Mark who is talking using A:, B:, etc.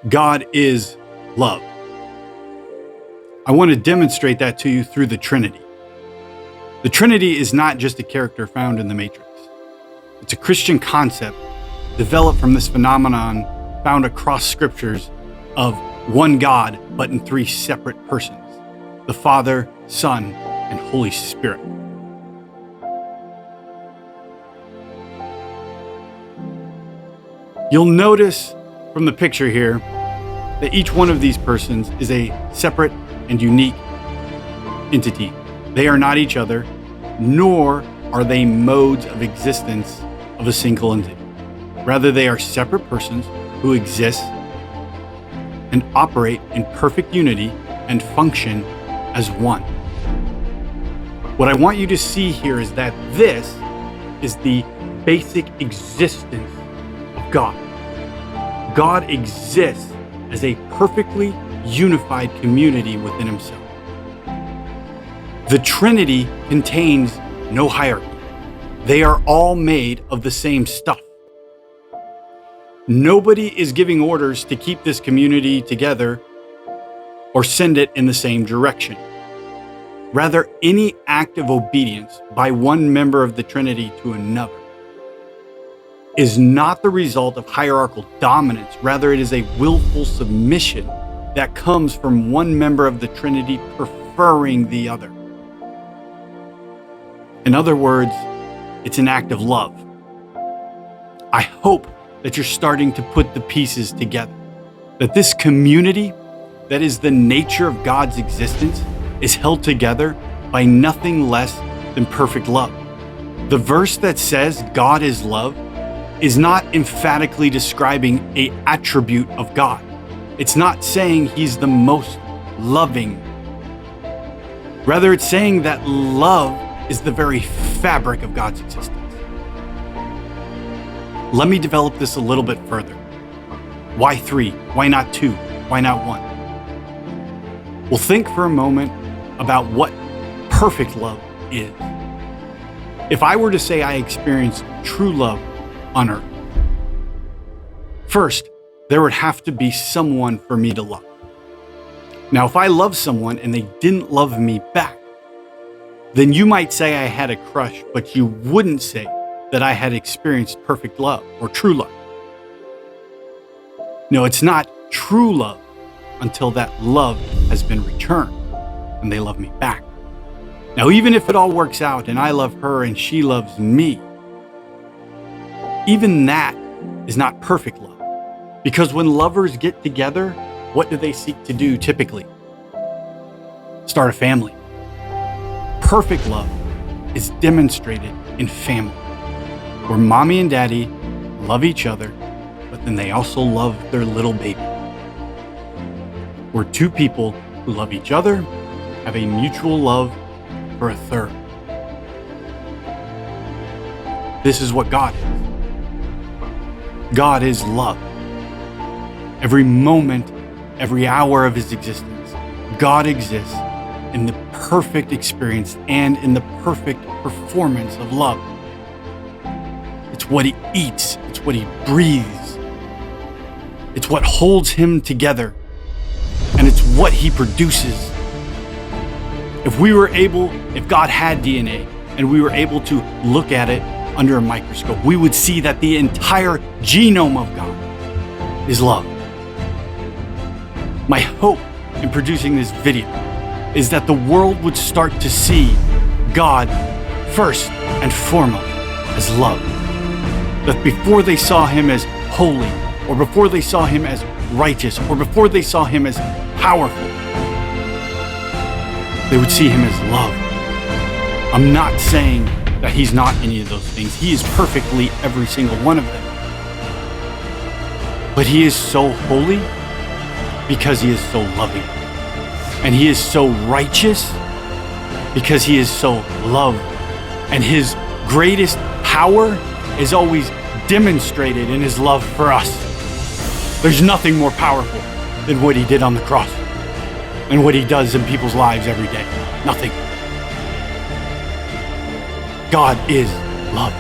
A: God is love. I want to demonstrate that to you through the Trinity. The Trinity is not just a character found in the Matrix. It's a Christian concept developed from this phenomenon found across scriptures of one God, but in three separate persons: the Father, Son, and Holy Spirit. You'll notice from the picture here that each one of these persons is a separate and unique entity. They are not each other, nor are they modes of existence of a single entity. Rather, they are separate persons who exist and operate in perfect unity and function as one. What I want you to see here is that this is the basic existence of God. God exists as a perfectly unified community within himself. The Trinity contains no hierarchy. They are all made of the same stuff. Nobody is giving orders to keep this community together or send it in the same direction. Rather, any act of obedience by one member of the Trinity to another is not the result of hierarchical dominance. Rather, it is a willful submission that comes from one member of the Trinity preferring the other. In other words, it's an act of love. I hope that you're starting to put the pieces together, that this community that is the nature of God's existence is held together by nothing less than perfect love. The verse that says God is love is not emphatically describing an attribute of God. It's not saying he's the most loving. Rather, it's saying that love is the very fabric of God's existence. Let me develop this a little bit further. Why three? Why not two? Why not one? Well, think for a moment about what perfect love is. If I were to say I experienced true love on earth, first, there would have to be someone for me to love. Now, if I love someone and they didn't love me back, then you might say I had a crush, but you wouldn't say that I had experienced perfect love or true love. No, it's not true love until that love has been returned and they love me back. Now, even if it all works out and I love her and she loves me, even that is not perfect love. Because when lovers get together, what do they seek to do typically? Start a family. Perfect love is demonstrated in family, where mommy and daddy love each other, but then they also love their little baby. Where two people who love each other have a mutual love for a third. This is what God is. God is love. Every moment, every hour of his existence, God exists in the perfect experience and in the perfect performance of love. It's what he eats. It's what he breathes. It's what holds him together. And it's what he produces. If God had DNA and we were able to look at it under a microscope, we would see that the entire genome of God is love. My hope in producing this video is that the world would start to see God first and foremost as love. That before they saw him as holy, or before they saw him as righteous, or before they saw him as powerful, they would see him as love. I'm not saying that he's not any of those things. He is perfectly every single one of them. But he is so holy because he is so loving. And he is so righteous because he is so love. And his greatest power is always demonstrated in his love for us. There's nothing more powerful than what he did on the cross and what he does in people's lives every day. Nothing. God is love.